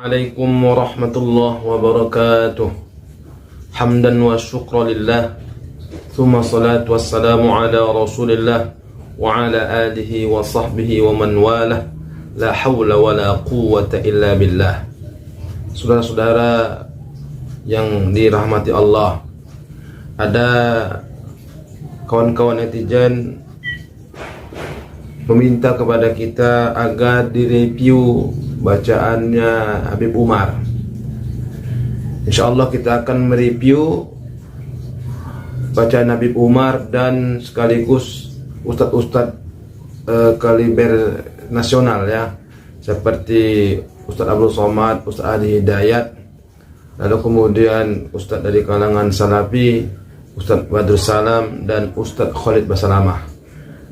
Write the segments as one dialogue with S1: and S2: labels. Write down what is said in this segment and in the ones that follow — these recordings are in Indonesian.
S1: Assalamualaikum warahmatullahi wabarakatuh. Hamdan wa syukra lillah, thumma salatu wassalamu ala rasulillah wa ala alihi wa sahbihi wa man walah. La hawla wa la quwwata illa billah. Saudara-saudara yang dirahmati Allah, ada kawan-kawan netizen meminta kepada kita agar direview bacaannya Habib Umar. InsyaAllah kita akan mereview bacaan Habib Umar dan sekaligus ustadz-ustadz kaliber nasional ya, seperti Ustadz Abdul Somad, Ustadz Adi Hidayat, lalu kemudian ustadz dari kalangan Salafi, Ustadz Badrus Salam, dan Ustadz Khalid Basalamah.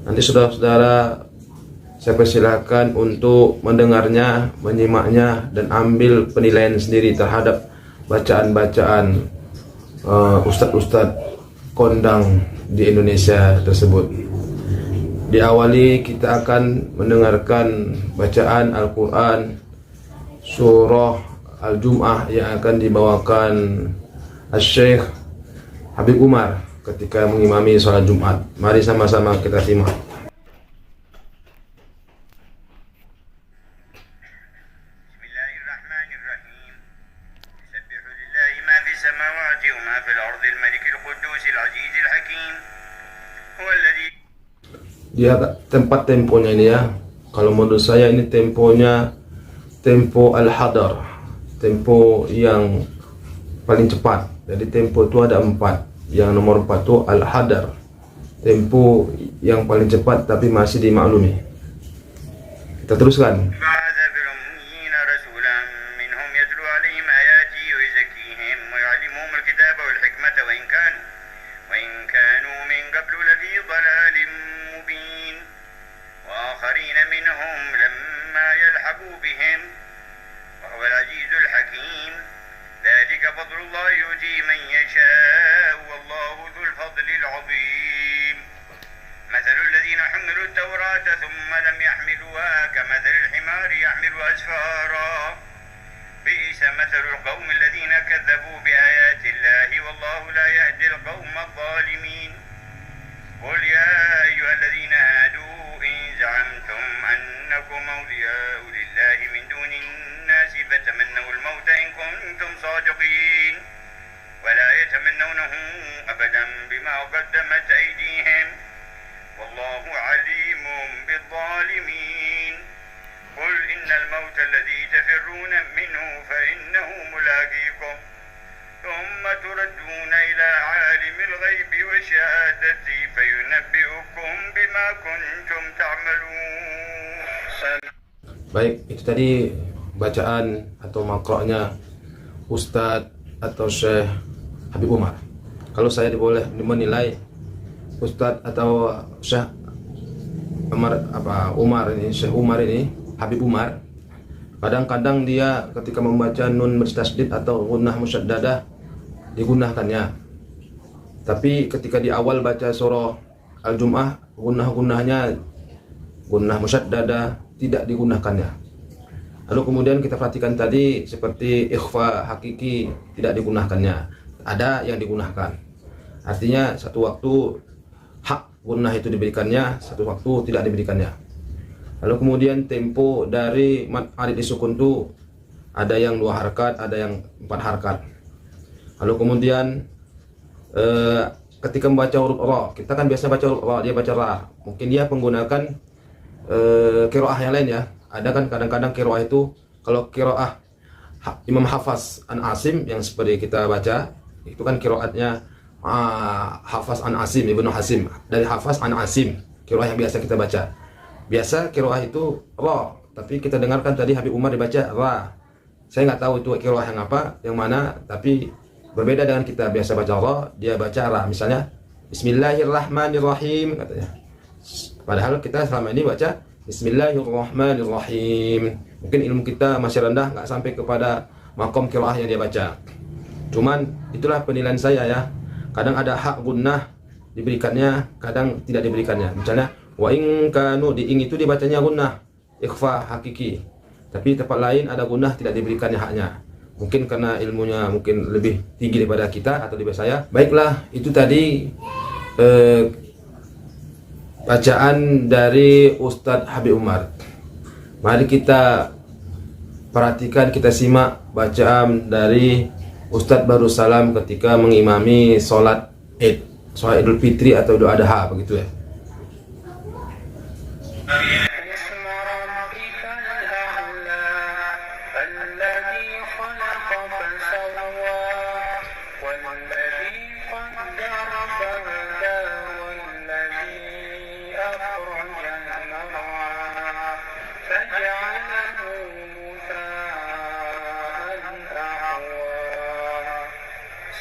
S1: Nanti saudara-saudara saya persilahkan untuk mendengarnya, menyimaknya, dan ambil penilaian sendiri terhadap bacaan-bacaan ustadz-ustadz kondang di Indonesia tersebut. Diawali kita akan mendengarkan bacaan Al-Quran surah Al-Jum'ah yang akan dibawakan Al-Syekh Habib Umar ketika mengimami sholat Jumat. Mari sama-sama kita simak.
S2: Bismillahirrahmanirrahim. Yusabbihu lillahi ma fis samawati wa ma fil ardi al-malikil qudusil azizil hakim. Huwa alladhi.
S1: Dia tempat temponya ini ya. Kalau menurut saya ini temponya tempo al-hadar, tempo yang paling cepat. Jadi tempo itu ada 4. Yang nomor 4 itu al-hadar, tempo yang paling cepat tapi masih dimaklumi. Kita teruskan.
S2: ذلك فضل الله يؤتيه من يشاء والله ذو الفضل العظيم. مثل الذين حملوا التوراة ثم لم يحملوها كمثل الحمار يحمل أسفارا بئس مثل القوم الذين كذبوا بآيات الله والله لا يهدي القوم الظالمين. قل يا أيها الذين هادوا إن زعمتم أنكم أولياء لله من دون الناس فتمنوا الموت إن كنتم صادقين ولا يتمنونه أبدا بما قدمت أيديهم والله عليم بالظالمين. قل إن الموت الذي تفرون منه فإنه ملاقيكم ثم تردون إلى عالم الغيب والشهادة فينبئكم بما كنتم تعملون.
S1: Baik, itu tadi bacaan atau makroknya Ustadz atau Syekh Habib Umar. Kalau saya boleh menilai Ustadz atau Syekh Umar ini, Syekh Umar ini, Habib Umar, kadang-kadang dia ketika membaca nun bertasydid atau gunnah musyaddadah digunakannya. Tapi ketika di awal baca surah Al-Jum'ah, gunnah-gunnahnya, gunnah musyaddadah tidak digunakannya. Lalu kemudian kita perhatikan tadi seperti ikhfa hakiki tidak digunakannya. Ada yang digunakan. Artinya satu waktu hak gunnah itu diberikannya, satu waktu tidak diberikannya. Lalu kemudian tempo dari mad alif disukun itu ada yang 2 harkat, ada yang 4 harkat. Lalu kemudian ketika membaca huruf ra, kita kan biasa baca huruf ra, dia baca ra. Mungkin dia menggunakan qiraah yang lain ya. Ada kan kadang-kadang qiraah itu, kalau qiraah Imam Hafaz an Asim yang seperti kita baca, itu kan qiraatnya Hafaz an Asim, Ibnu Hasim, dari Hafaz an Asim, qiraah yang biasa kita baca. Biasa qiraah itu ra, tapi kita dengarkan tadi Habib Umar dibaca ra. Saya nggak tahu itu qiraah yang apa, yang mana, tapi berbeda dengan kita biasa baca ra, dia baca ra. Misalnya Bismillahirrahmanirrahim katanya. Padahal kita selama ini baca Bismillahirrahmanirrahim. Mungkin ilmu kita masih rendah, nggak sampai kepada makom qiraah yang dia baca. Cuman itulah penilaian saya ya. Kadang ada hak gunnah diberikannya, kadang tidak diberikannya. Misalnya wa in kanu, di ing itu dibacanya gunnah, ikhfa hakiki. Tapi tempat lain ada gunah tidak diberikannya haknya. Mungkin karena ilmunya mungkin lebih tinggi daripada kita atau daripada saya. Baiklah, itu tadi bacaan dari Ustadz Habib Umar. Mari kita perhatikan, kita simak bacaan dari Ustadz Barussalam ketika mengimami sholat Id, sholat Idul Fitri atau Idul Adha, begitu ya.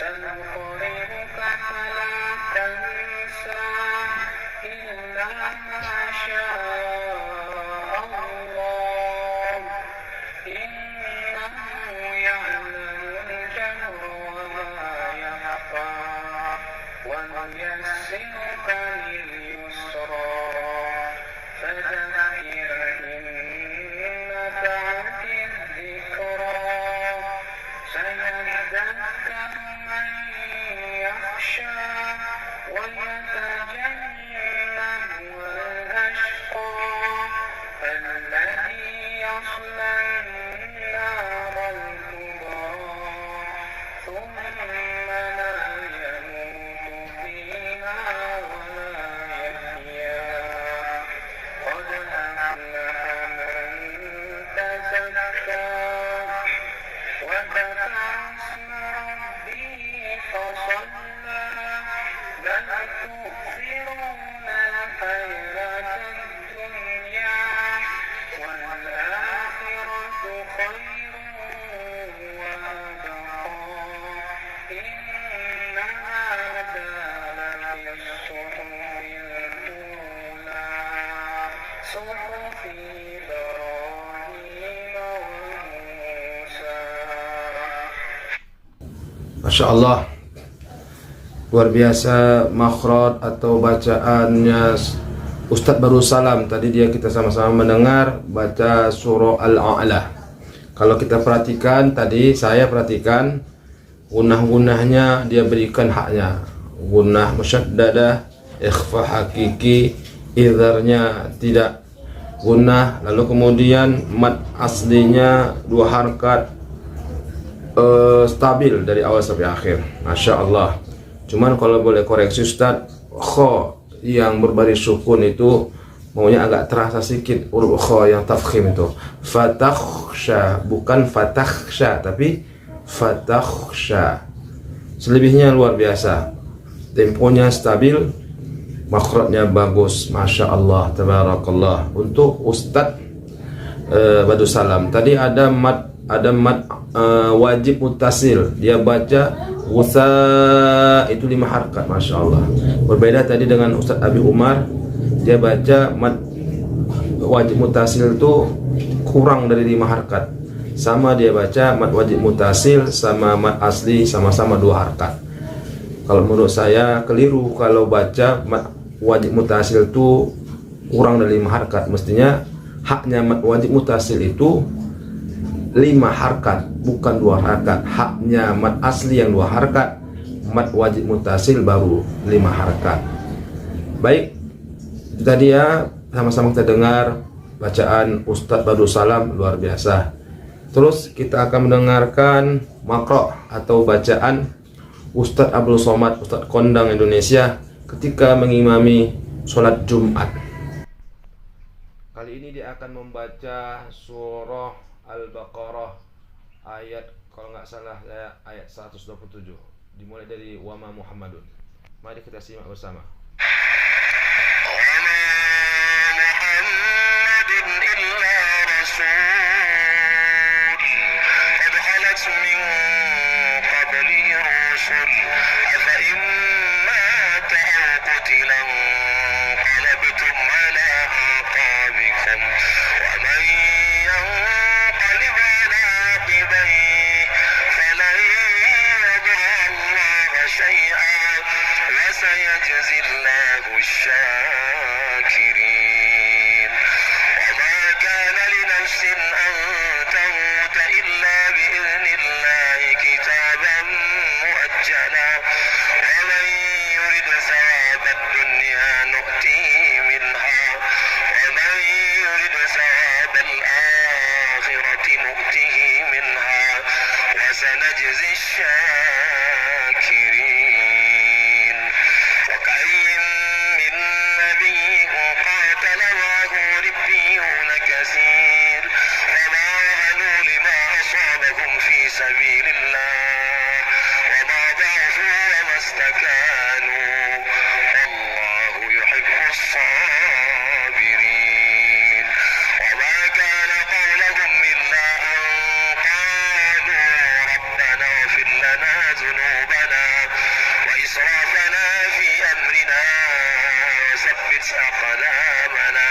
S2: سنقرئك فلا تنسى إلا ما شاء الله إنه يعلم الجهر وما يخفى ونيسرك لليسرى فذكر إن نفعت الذكرى سيذكر من يخشى ويتجنبها الأشقى الذي يصلى النار الكبرى ثم لا يموت فيها ولا يحيا قد أفلح من تزكى وذكر اسم ربه فصلى بل تؤثرون الحياة الدنيا والآخرة خير وأبقى إن هذا لفي الصحف الأولى صحف إبراهيم وموسى.
S1: Masya Allah, luar biasa makhraj atau bacaannya Ustadz Barussalam. Tadi kita sama-sama mendengar baca surah Al-A'la. Kalau kita perhatikan tadi, saya perhatikan gunah-gunahnya dia berikan haknya. Gunah musyaddadah, ikhfa hakiki, idharnya tidak gunah. Lalu kemudian mad aslinya 2 harkat, stabil dari awal sampai akhir. Masya Allah. Cuman kalau boleh koreksi Ustaz, kho yang berbaris sukun itu maunya agak terasa sedikit huruf kho yang tafkhim itu. Fatakhsha, bukan fatakhsha tapi fatakhsha. Selebihnya luar biasa. Temponya stabil, makhrajnya bagus. Masya Allah, tabarakallah. Untuk Ustaz Barussalam tadi ada mad wajib mutasil, dia baca wusa itu 5 harkat. Masya Allah. Berbeda tadi dengan Ustadz Habib Umar, dia baca mad wajib mutasil itu kurang dari 5 harkat. Sama dia baca mad wajib mutasil sama mad asli sama-sama 2 harkat. Kalau menurut saya keliru kalau baca mad wajib mutasil itu kurang dari 5 harkat. Mestinya haknya mad wajib mutasil itu 5 harkat, bukan 2 harkat. Haknya mad asli yang 2 harkat, mad wajib mutasil baru 5 harkat. Baik, itu tadi ya, sama-sama kita dengar bacaan Ustadz Barussalam, luar biasa. Terus kita akan mendengarkan makro atau bacaan Ustadz Abdul Somad, Ustadz Kondang Indonesia ketika mengimami sholat Jumat. Kali ini dia akan membaca surah Al-Baqarah ayat, kalau nggak salah ayat 127, dimulai dari wama Muhammadun. Mari kita simak bersama.
S2: سيجزي الله الشاكرين وما كان لنفس أن نجزي الشاكرين وكأي من نبي قاتل معه ربيون كثير وما وهنوا لما أصابهم في سبيل الله وما ضعفوا وما استكانوا والله يحب الصابرين وما كان قولهم إلا أن قالوا ربنا اغفر لنا ذنوبنا وإسرافنا في أمرنا وثبت أقدامنا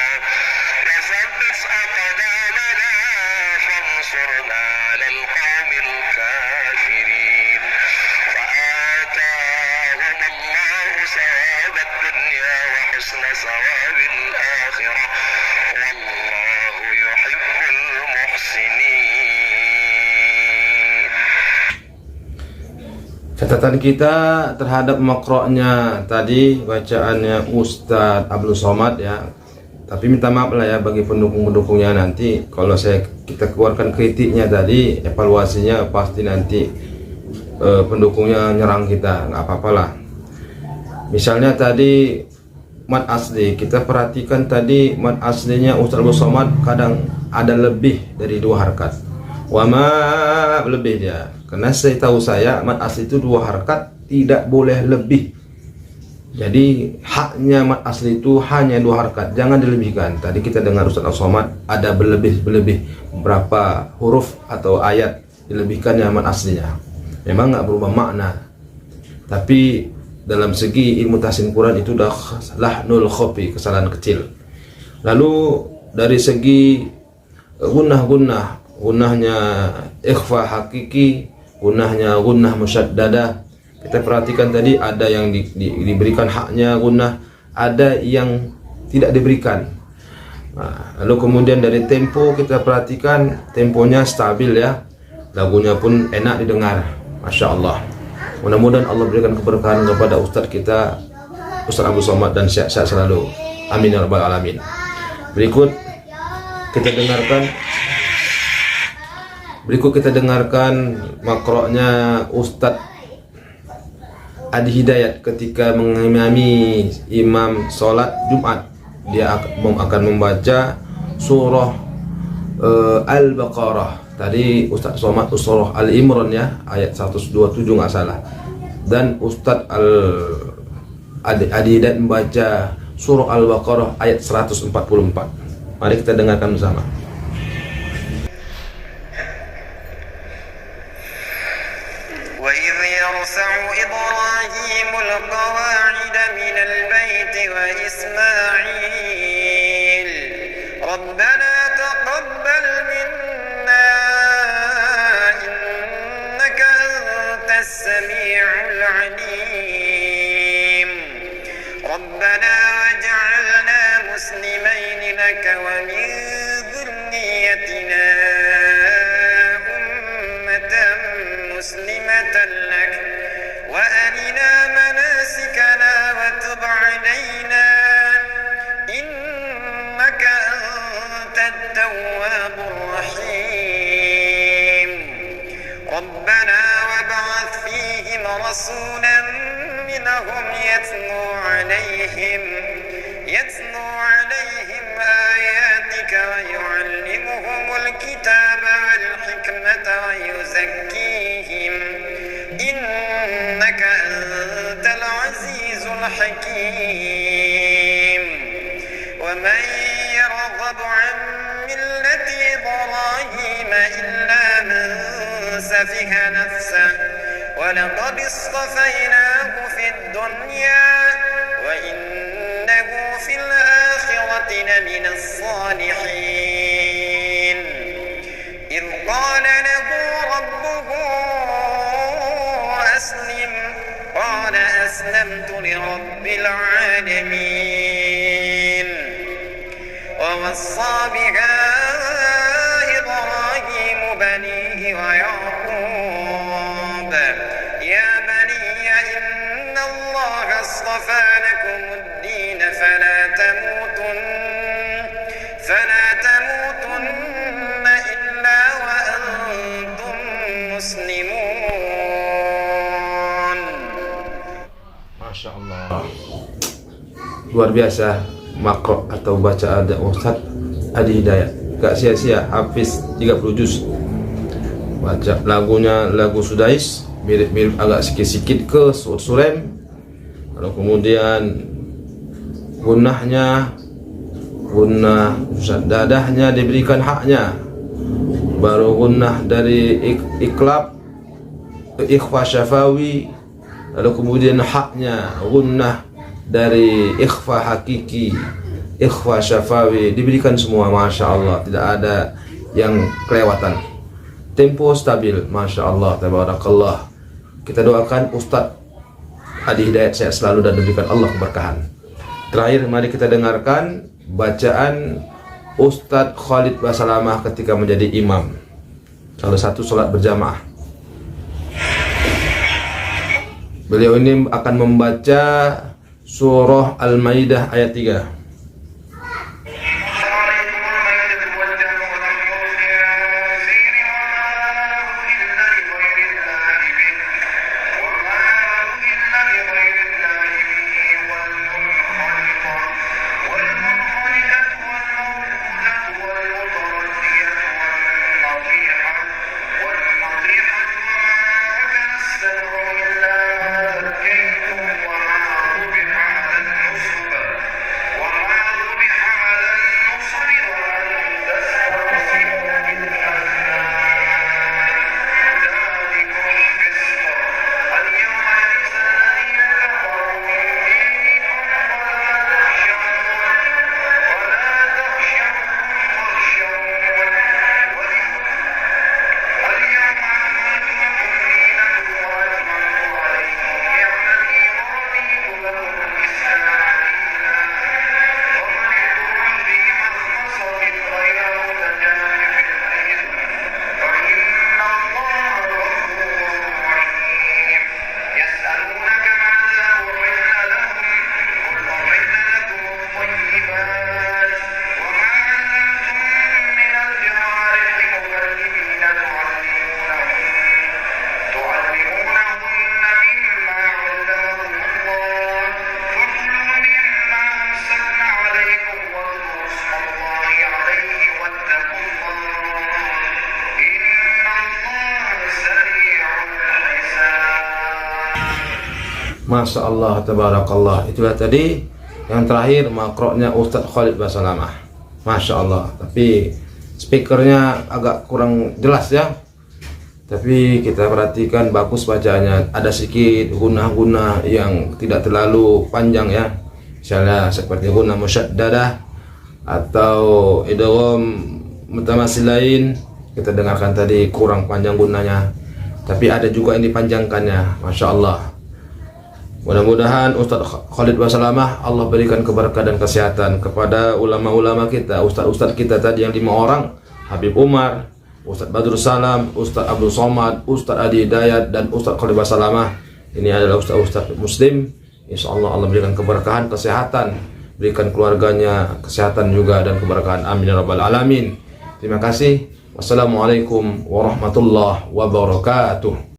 S2: فانصرنا على القوم الكافرين فآتاهم الله ثواب الدنيا وحسن ثواب الآخرة والله يحب المحسنين.
S1: Catatan kita terhadap makroknya tadi, bacaannya Ustadz Abdul Somad ya. Tapi minta maaf lah ya bagi pendukung-pendukungnya, nanti kalau kita keluarkan kritiknya tadi, evaluasinya pasti nanti pendukungnya nyerang kita, nggak apa-apalah. Misalnya tadi mat asli, kita perhatikan tadi mat aslinya Ustadz Abdul Somad kadang ada lebih dari 2 harakat. Wama lebih dia, karena saya tahu mat asli itu 2 harakat, tidak boleh lebih. Jadi haknya mat asli itu hanya 2 harakat, jangan dilebihkan. Tadi kita dengar Ustadz Al-Somad ada berlebih berapa huruf atau ayat dilebihkannya mat aslinya. Memang nggak berubah makna, tapi dalam segi ilmu tahsin Quran itu dah lahnul khofi, kesalahan kecil. Lalu dari segi gunnahnya ikhfa hakiki, gunnahnya gunnah musyaddadah. Kita perhatikan tadi ada yang diberikan haknya gunnah, ada yang tidak diberikan. Nah, lalu kemudian dari tempo kita perhatikan temponya stabil ya, lagunya pun enak didengar, masya Allah. Mudah-mudahan Allah berikan keberkahan kepada Ustadz kita Ustadz Abdul Somad dan sehat-sehat selalu, amin ya rabbal alamin. Berikut kita dengarkan makroknya Ustadz Adi Hidayat ketika mengimami imam sholat Jumat. Dia akan membaca surah Al-Baqarah. Tadi Ustadz Somad surah Al-Imran ya, ayat 127 nggak salah. Dan Ustadz Adi Hidayat membaca surah Al-Baqarah ayat 144. Mari kita dengarkan bersama.
S2: وإذ يرفع إبراهيم القواعد من البيت وإسماعيل ربنا تقبل منا إنك أنت السميع العليم ربنا واجعلنا مسلمين لك ومن ذريتنا مسلمة لك وأرنا مناسكنا وتب علينا إنك أنت التواب الرحيم ربنا وابعث فيهم رسولا منهم يتلو عليهم آياتك ويعلمهم الكتاب والحكمة ويزكيهم إنك أنت العزيز الحكيم ومن يرغب عن ملة إبراهيم إلا من سفه نفسه ولقد اصطفيناه في الدنيا وإنه في الآخرة لمن الصالحين إذ قال له ربه أسلم قال أسلمت لرب العالمين ووصى بها إبراهيم بنيه ويعقوب يا بني إن الله اصطفى لكم الدين فلا تموتن إلا وأنتم مسلمون
S1: Luar biasa makro atau bacaan Ustadz Adi Hidayat. Gak sia-sia Hafiz 30 juz. Baca lagunya lagu Sudais, mirip-mirip agak sikit-sikit ke Surem. Lalu kemudian gunnah dadahnya diberikan haknya, baru gunnah dari iklab ikhfa syafawi, lalu kemudian haknya gunnah dari ikhfa hakiki, ikhfa syafawi, diberikan semua. Masya Allah, tidak ada yang kelewatan, tempo stabil. Masya Allah, tabarakallah. Kita doakan Ustadz Adi Hidayat sehat selalu dan diberikan Allah keberkahan. Terakhir, mari kita dengarkan bacaan Ustadz Khalid Basalamah ketika menjadi imam salah satu sholat berjamaah. Beliau ini akan membaca surah Al-Maidah ayat 3. Masya Allah, tabarakallah. Itulah tadi yang terakhir makroknya Ustadz Khalid Basalamah. Masya Allah. Tapi speakernya agak kurang jelas ya. Tapi kita perhatikan bagus bacaannya. Ada sedikit gunnah-gunnah yang tidak terlalu panjang ya. Misalnya seperti gunnah musyaddadah atau idgham mutamatsilain. Kita dengarkan tadi kurang panjang gunnahnya. Tapi ada juga yang dipanjangkannya. Masya Allah. Mudah-mudahan Ustadz Khalid Basalamah Allah berikan keberkahan dan kesehatan kepada ulama-ulama kita, ustadz-ustadz kita tadi yang 5 orang, Habib Umar, Ustadz Badrul Salam, Ustadz Abdul Somad, Ustadz Adi Hidayat, dan Ustadz Khalid Basalamah. Ini adalah ustadz-ustadz muslim. InsyaAllah Allah berikan keberkahan, kesehatan, berikan keluarganya kesehatan juga dan keberkahan. Amin ya rabbal alamin. Terima kasih. Wassalamualaikum warahmatullahi wabarakatuh.